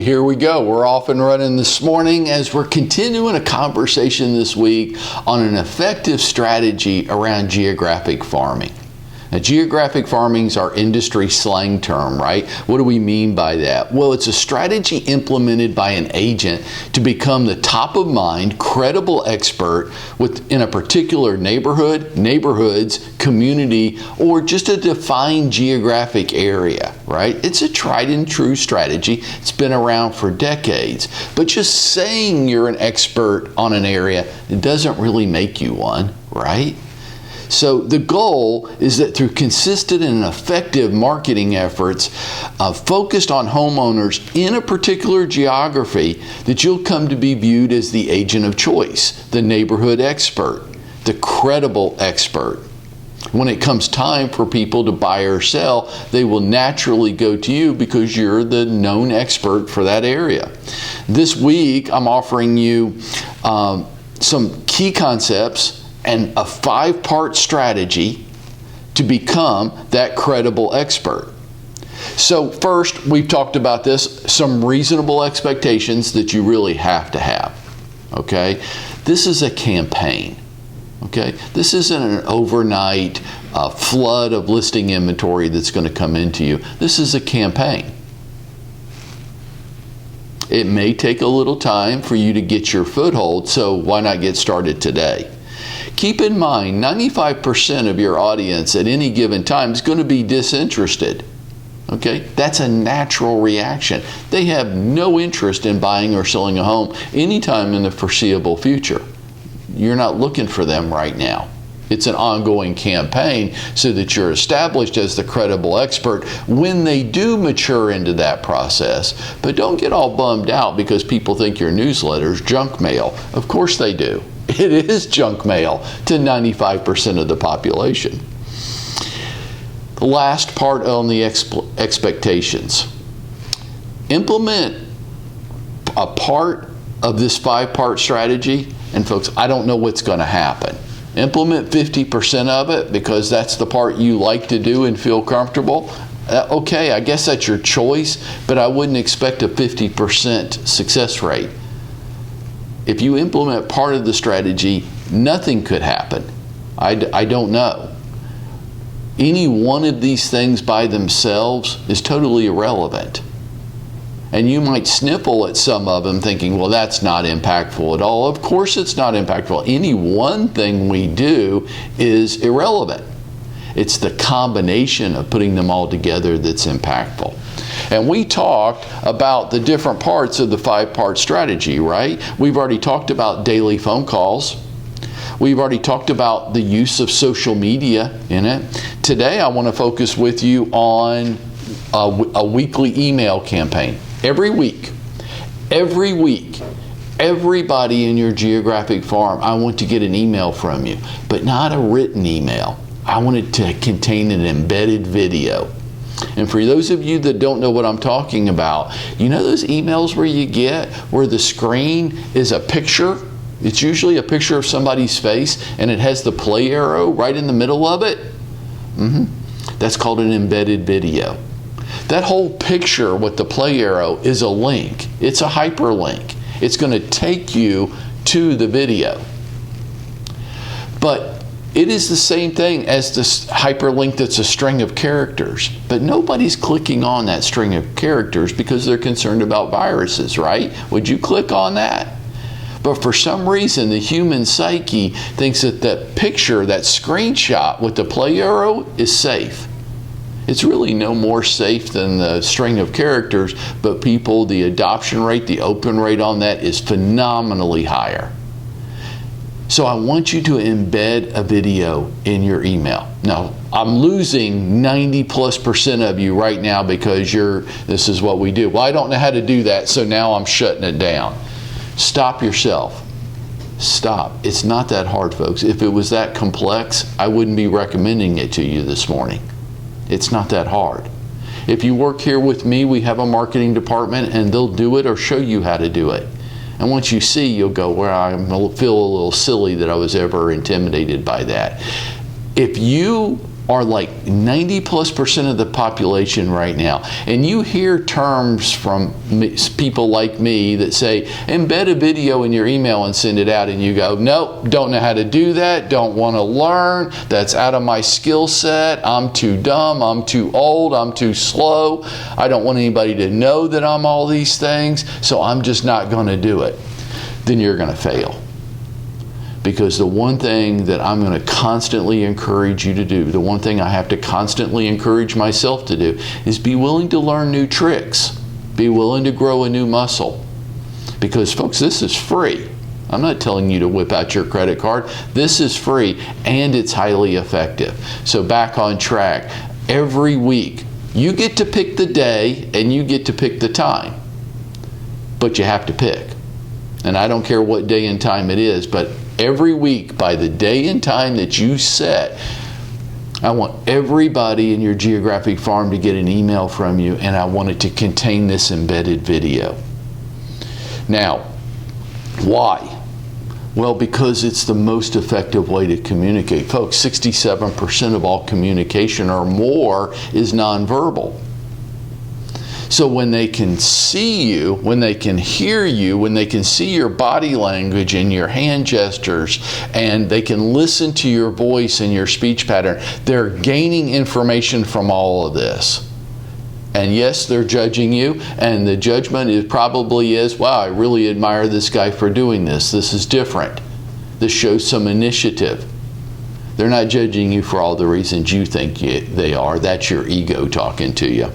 Here we go. We're off and running this morning as we're continuing a conversation this week on an effective strategy around geographic farming. Now, geographic farming is our industry slang term, right? What do we mean by that? Well, it's a strategy implemented by an agent to become the top of mind, credible expert within a particular neighborhood, neighborhoods, community, or just a defined geographic area, right? It's a tried and true strategy. It's been around for decades. But just saying you're an expert on an area, it doesn't really make you one, right? So the goal is that through consistent and effective marketing efforts focused on homeowners in a particular geography, that you'll come to be viewed as the agent of choice, the neighborhood expert, the credible expert. When it comes time for people to buy or sell, they will naturally go to you because you're the known expert for that area. This week, I'm offering you some key concepts and a 5-part strategy to become that credible expert. So first, we've talked about this, some reasonable expectations that you really have to have, okay? This is a campaign, okay? This isn't an overnight flood of listing inventory that's going to come into you. This is a campaign. It may take a little time for you to get your foothold, so why not get started today? Keep in mind, 95% of your audience at any given time is going to be disinterested. Okay? That's a natural reaction. They have no interest in buying or selling a home anytime in the foreseeable future. You're not looking for them right now. It's an ongoing campaign so that you're established as the credible expert when they do mature into that process. But don't get all bummed out because people think your newsletter's junk mail. Of course they do. It is junk mail to 95% of the population. The last part on the expectations. Implement a part of this 5-part strategy, and folks, I don't know what's going to happen. Implement 50% of it because that's the part you like to do and feel comfortable. Okay, I guess that's your choice, but I wouldn't expect a 50% success rate. If you implement part of the strategy, nothing could happen. I don't know. Any one of these things by themselves is totally irrelevant. And you might sniffle at some of them thinking, well, that's not impactful at all. Of course it's not impactful. Any one thing we do is irrelevant. It's the combination of putting them all together that's impactful. And we talked about the different parts of the 5-part strategy, right? We've already talked about daily phone calls. We've already talked about the use of social media in it. Today I want to focus with you on a weekly email campaign. Every week, everybody in your geographic farm, I want to get an email from you, but not a written email. I want it to contain an embedded video. And for those of you that don't know what I'm talking about, you know those emails where the screen is a picture? It's usually a picture of somebody's face and it has the play arrow right in the middle of it? That's called an embedded video. That whole picture with the play arrow is a link. It's a hyperlink. It's going to take you to the video. But it is the same thing as this hyperlink that's a string of characters. But nobody's clicking on that string of characters because they're concerned about viruses, right? Would you click on that? But for some reason, the human psyche thinks that that picture, that screenshot with the play arrow is safe. It's really no more safe than the string of characters, but the adoption rate, the open rate on that is phenomenally higher. So I want you to embed a video in your email. Now, I'm losing 90+% of you right now because this is what we do. Well, I don't know how to do that, so now I'm shutting it down. Stop yourself. Stop. It's not that hard, folks. If it was that complex, I wouldn't be recommending it to you this morning. It's not that hard. If you work here with me, we have a marketing department and they'll do it or show you how to do it. And once you see, you'll go, well, I feel a little silly that I was ever intimidated by that. If you are like 90+% of the population right now. And you hear terms from people like me that say, embed a video in your email and send it out, and you go, nope, don't know how to do that, don't want to learn, that's out of my skill set, I'm too dumb, I'm too old, I'm too slow, I don't want anybody to know that I'm all these things, so I'm just not going to do it. Then you're going to fail. Because the one thing that I'm going to constantly encourage you to do, the one thing I have to constantly encourage myself to do, is be willing to learn new tricks. Be willing to grow a new muscle. Because folks, this is free. I'm not telling you to whip out your credit card. This is free and it's highly effective. So back on track. Every week, you get to pick the day and you get to pick the time. But you have to pick. And I don't care what day and time it is, but every week, by the day and time that you set, I want everybody in your Geographic farm to get an email from you, and I want it to contain this embedded video. Now, why? Well, because it's the most effective way to communicate. Folks, 67% of all communication or more is nonverbal. So when they can see you, when they can hear you, when they can see your body language and your hand gestures, and they can listen to your voice and your speech pattern, they're gaining information from all of this. And yes, they're judging you, and the judgment probably is, wow, I really admire this guy for doing this. This is different. This shows some initiative. They're not judging you for all the reasons you think they are. That's your ego talking to you.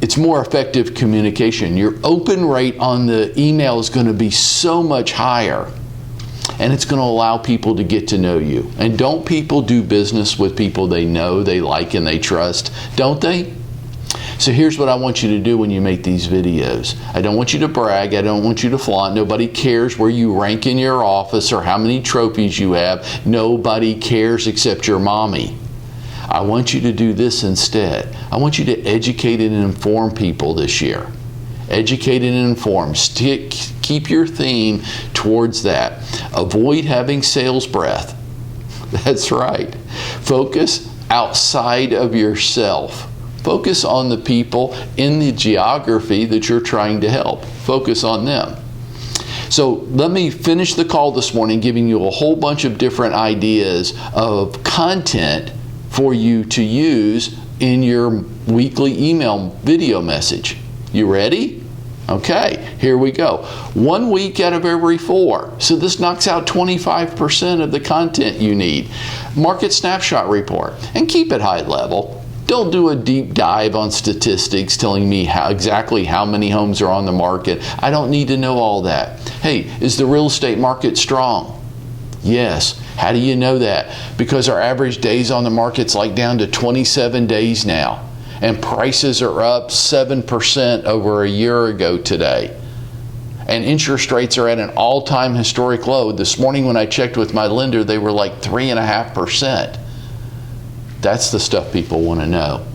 It's more effective communication. Your open rate on the email is going to be so much higher, and it's going to allow people to get to know you. And don't people do business with people they know, they like, and they trust? Don't they? So here's what I want you to do when you make these videos. I don't want you to brag. I don't want you to flaunt. Nobody cares where you rank in your office or how many trophies you have. Nobody cares except your mommy. I want you to do this instead. I want you to educate and inform people this year. Educate and inform. Keep your theme towards that. Avoid having sales breath. That's right. Focus outside of yourself. Focus on the people in the geography that you're trying to help. Focus on them. So let me finish the call this morning giving you a whole bunch of different ideas of content for you to use in your weekly email video message. You ready? Okay, here we go. 1 week out of every 4. So this knocks out 25% of the content you need. Market snapshot report, and keep it high level. Don't do a deep dive on statistics telling me exactly how many homes are on the market. I don't need to know all that. Hey, is the real estate market strong? Yes. How do you know that? Because our average days on the market's like down to 27 days now. And prices are up 7% over a year ago today. And interest rates are at an all-time historic low. This morning when I checked with my lender, they were like 3.5%. That's the stuff people want to know.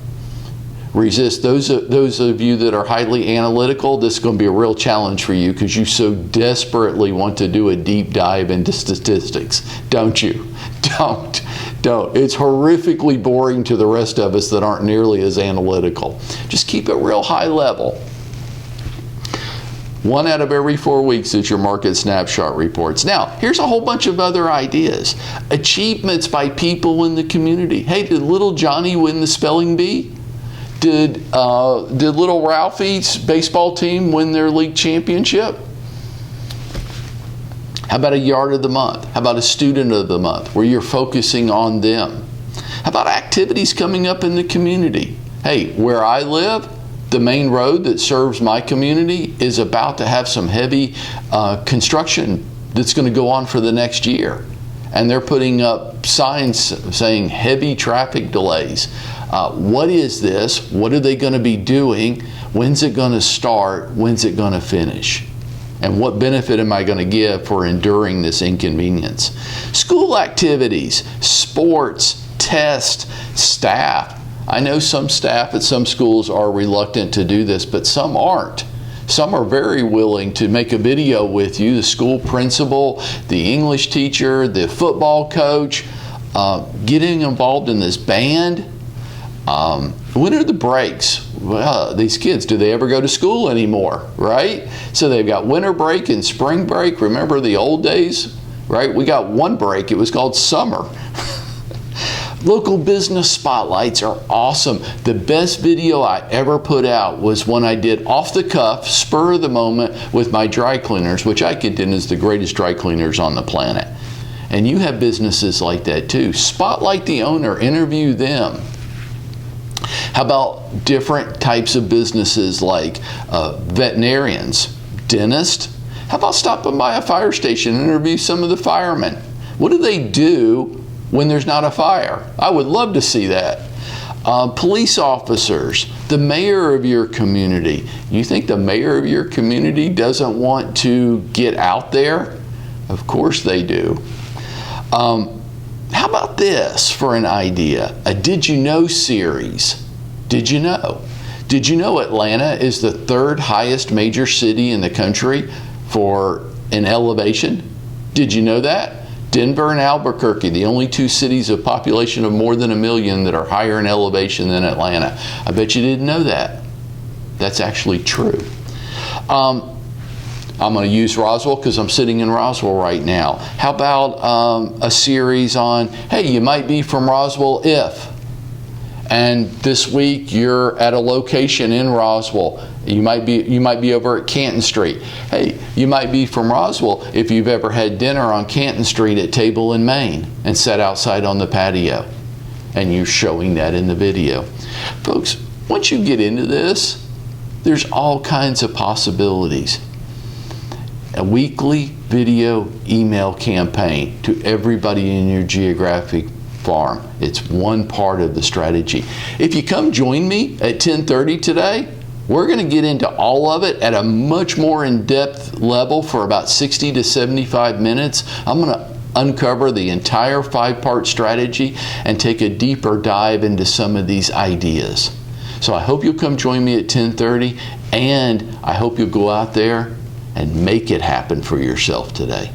Resist. Those of you that are highly analytical, this is going to be a real challenge for you because you so desperately want to do a deep dive into statistics, don't you? Don't. It's horrifically boring to the rest of us that aren't nearly as analytical. Just keep it real high level. 1 out of every 4 weeks is your market snapshot reports. Now, here's a whole bunch of other ideas. Achievements by people in the community. Hey, did little Johnny win the spelling bee? Did little Ralphie's baseball team win their league championship? How about a yard of the month? How about a student of the month where you're focusing on them? How about activities coming up in the community? Hey, where I live, the main road that serves my community is about to have some heavy construction that's going to go on for the next year. And they're putting up signs saying heavy traffic delays. What is this? What are they going to be doing? When's it going to start? When's it going to finish? And what benefit am I going to give for enduring this inconvenience? School activities, sports, tests, staff. I know some staff at some schools are reluctant to do this, but some aren't. Some are very willing to make a video with you, the school principal, the English teacher, the football coach. getting involved in this band. When are the breaks? Well, these kids, do they ever go to school anymore, right? So they've got winter break and spring break. Remember the old days, right? We got one break. It was called summer. Local business spotlights are awesome. The best video I ever put out was one I did off the cuff, spur of the moment, with my dry cleaners, which I contend is the greatest dry cleaners on the planet. And you have businesses like that too. Spotlight the owner, interview them. How about different types of businesses like veterinarians, dentists? How about stopping by a fire station and interview some of the firemen? What do they do when there's not a fire? I would love to see that. Police officers, the mayor of your community. You think the mayor of your community doesn't want to get out there? Of course they do. How about this for an idea? A Did You Know series. Did you know? Did you know Atlanta is the third highest major city in the country for an elevation? Did you know that? Denver and Albuquerque, the only two cities of population of more than 1 million that are higher in elevation than Atlanta. I bet you didn't know that. That's actually true. I'm going to use Roswell because I'm sitting in Roswell right now. How about a series on, hey, you might be from Roswell if, and this week you're at a location in Roswell. You might be over at Canton Street. Hey, you might be from Roswell if you've ever had dinner on Canton Street at Table in Maine and sat outside on the patio. And you're showing that in the video. Folks, once you get into this, there's all kinds of possibilities. A weekly video email campaign to everybody in your Geographic farm. It's one part of the strategy. If you come join me at 10:30 today, we're going to get into all of it at a much more in-depth level for about 60 to 75 minutes. I'm going to uncover the entire 5-part strategy and take a deeper dive into some of these ideas. So I hope you'll come join me at 10:30, and I hope you'll go out there and make it happen for yourself today.